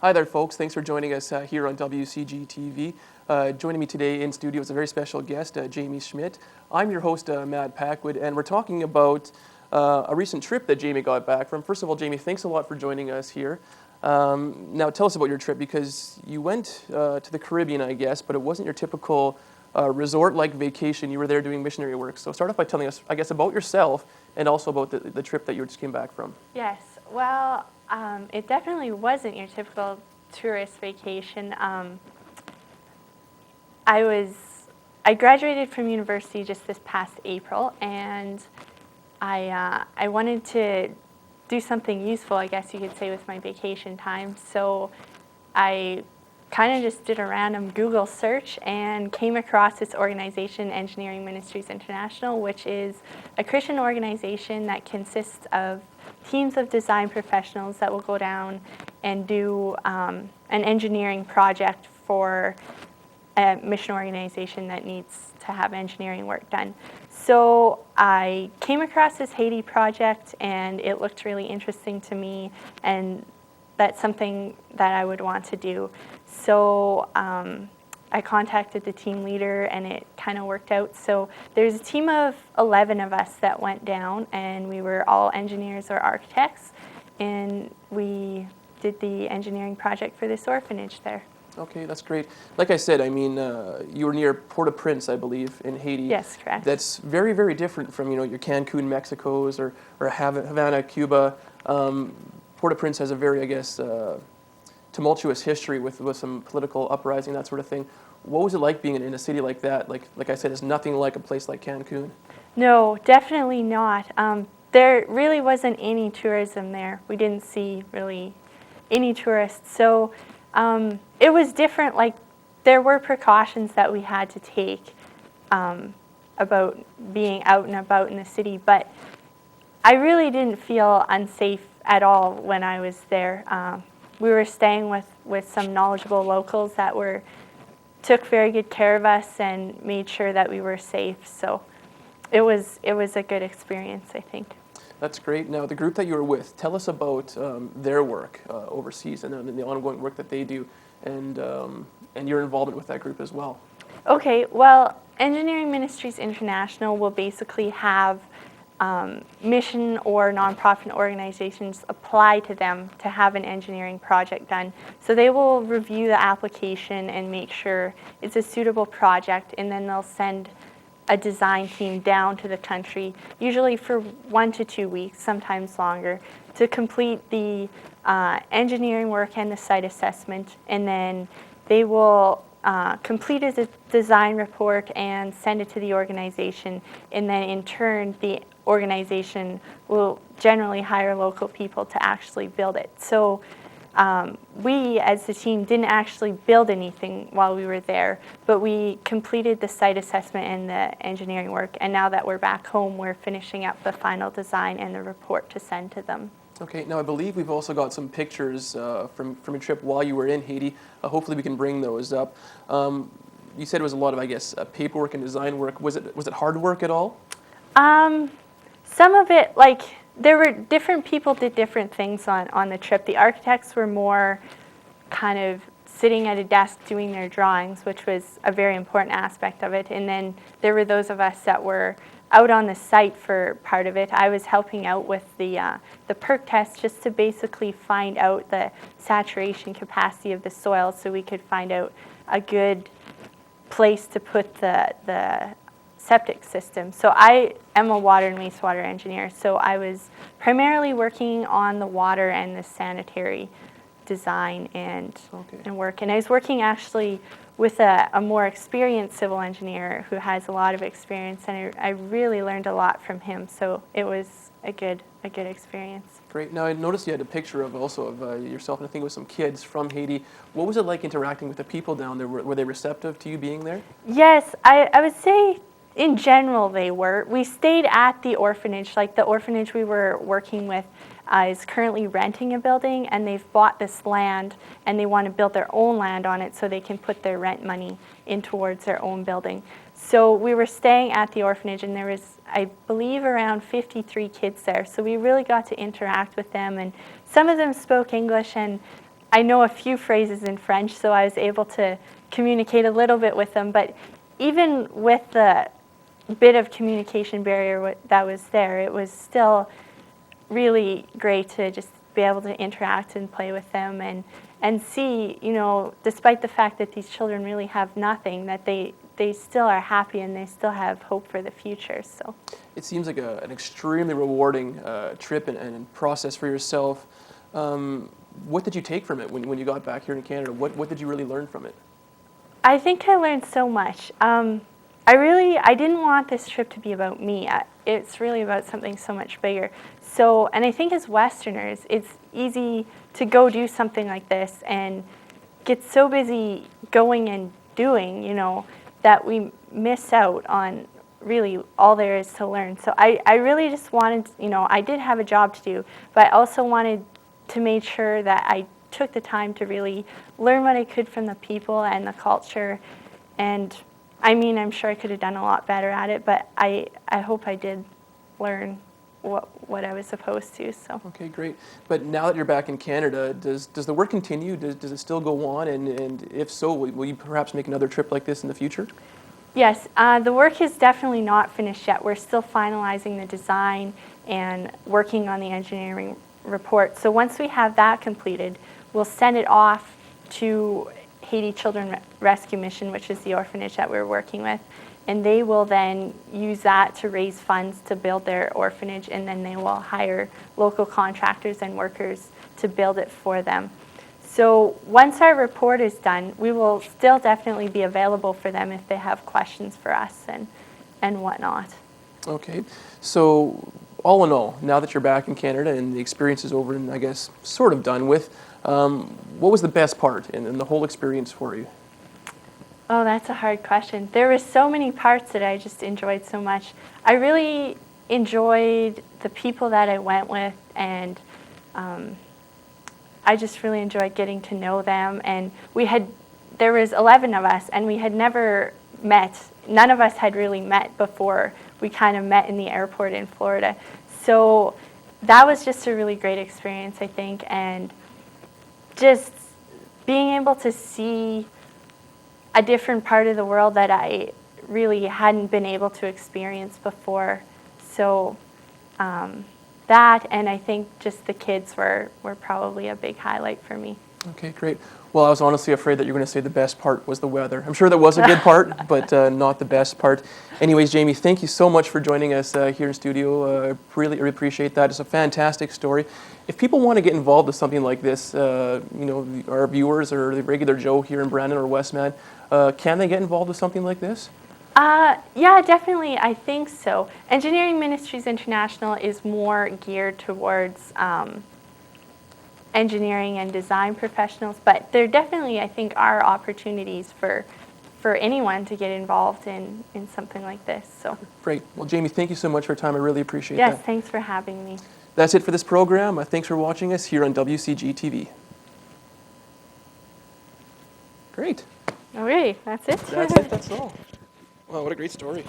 Hi there, folks. Thanks for joining us here on WCG TV. Joining me today in studio is a very special guest, Jamie Schmidt. I'm your host, Matt Packwood, and we're talking about a recent trip that Jamie got back from. First of all, Jamie, thanks a lot for joining us here. Now, tell us about your trip, because you went to the Caribbean, I guess, but it wasn't your typical resort-like vacation. You were there doing missionary work. So start off by telling us, I guess, about yourself and also about the trip that you just came back from. Yes, well, it definitely wasn't your typical tourist vacation. I graduated from university just this past April, and I wanted to do something useful, I guess you could say, with my vacation time. So I kind of just did a random Google search and came across this organization, Engineering Ministries International, which is a Christian organization that consists of teams of design professionals that will go down and do an engineering project for a mission organization that needs to have engineering work done. So I came across this Haiti project, and it looked really interesting to me, and that's something that I would want to do. So I contacted the team leader, and it kind of worked out. So there's a team of 11 of us that went down, and we were all engineers or architects, and we did the engineering project for this orphanage there. Okay, that's great. Like I said, I mean, you were near Port-au-Prince, I believe, in Haiti. Yes, correct. That's very, very different from, your Cancun, Mexico's, or Havana, Cuba. Port-au-Prince has a very, I guess, tumultuous history with some political uprising, that sort of thing. What was it like being in a city like that? Like I said, it's nothing like a place like Cancun. No, definitely not. There really wasn't any tourism there. We didn't see really any tourists. So it was different. Like, there were precautions that we had to take about being out and about in the city, but I really didn't feel unsafe at all when I was there. We were staying with some knowledgeable locals that took very good care of us and made sure that we were safe. So it was a good experience, I think. That's great. Now, the group that you were with, tell us about their work overseas and the ongoing work that they do, and your involvement with that group as well. Okay, well, Engineering Ministries International will basically have mission or nonprofit organizations apply to them to have an engineering project done. So they will review the application and make sure it's a suitable project, and then they'll send a design team down to the country, usually for 1 to 2 weeks, sometimes longer, to complete the engineering work and the site assessment, and then they will complete a design report and send it to the organization, and then in turn the organization will generally hire local people to actually build it. So we, as the team, didn't actually build anything while we were there, but we completed the site assessment and the engineering work, and now that we're back home, we're finishing up the final design and the report to send to them. Okay, now I believe we've also got some pictures from your trip while you were in Haiti. Hopefully we can bring those up. You said it was a lot of, I guess, paperwork and design work. Was it hard work at all? Some of it, like, there were different people did different things on the trip. The architects were more kind of sitting at a desk doing their drawings, which was a very important aspect of it. And then there were those of us that were out on the site for part of it. I was helping out with the perk test, just to basically find out the saturation capacity of the soil, so we could find out a good place to put the septic system. So I am a water and wastewater engineer, so I was primarily working on the water and the sanitary design and work. And I was working actually with a more experienced civil engineer who has a lot of experience, and I really learned a lot from him. So it was a good experience. Great. Now, I noticed you had a picture of yourself, and I think it was some kids from Haiti. What was it like interacting with the people down there? Were they receptive to you being there? Yes, I would say in general they were. We stayed at the orphanage. Like, the orphanage we were working with is currently renting a building, and they've bought this land, and they want to build their own land on it so they can put their rent money in towards their own building. So we were staying at the orphanage, and there was, I believe, around 53 kids there. So we really got to interact with them, and some of them spoke English, and I know a few phrases in French, so I was able to communicate a little bit with them. But even with the bit of communication barrier that was there, it was still really great to just be able to interact and play with them and see, despite the fact that these children really have nothing, that they still are happy and they still have hope for the future. So It seems like an extremely rewarding trip and process for yourself. What did you take from it when you got back here in Canada? What did you really learn from it? I think I learned so much. I didn't want this trip to be about me. It's really about something so much bigger. So, and I think as Westerners, it's easy to go do something like this and get so busy going and doing, that we miss out on really all there is to learn. So I really just wanted, I did have a job to do, but I also wanted to make sure that I took the time to really learn what I could from the people and the culture. And I mean, I'm sure I could have done a lot better at it, but I hope I did learn what I was supposed to. So. Okay, great. But now that you're back in Canada, does the work continue? Does it still go on? And if so, will you perhaps make another trip like this in the future? Yes, the work is definitely not finished yet. We're still finalizing the design and working on the engineering report. So once we have that completed, we'll send it off to Haiti Children Rescue Mission, which is the orphanage that we're working with. And they will then use that to raise funds to build their orphanage, and then they will hire local contractors and workers to build it for them. So once our report is done, we will still definitely be available for them if they have questions for us and whatnot. Okay, so all in all, now that you're back in Canada and the experience is over and I guess sort of done with, what was the best part in the whole experience for you? Oh, that's a hard question. There were so many parts that I just enjoyed so much. I really enjoyed the people that I went with, and I just really enjoyed getting to know them. And there was 11 of us, and we had never met. None of us had really met before. We kind of met in the airport in Florida. So that was just a really great experience, I think, and just being able to see a different part of the world that I really hadn't been able to experience before. So that, and I think just the kids were probably a big highlight for me. Okay, great. Well, I was honestly afraid that you were going to say the best part was the weather. I'm sure that was a good part, but not the best part. Anyways, Jamie, thank you so much for joining us here in studio. Really appreciate that. It's a fantastic story. If people want to get involved with something like this, our viewers or the regular Joe here in Brandon or Westman, can they get involved with something like this? Yeah, definitely. I think so. Engineering Ministries International is more geared towards engineering and design professionals, but there definitely, I think, are opportunities for anyone to get involved in something like this. So. Great. Well, Jamie, thank you so much for your time. I really appreciate that. Yes, thanks for having me. That's it for this program. Thanks for watching us here on WCG TV. Great. Okay, that's it. That's it. That's all. Wow, what a great story.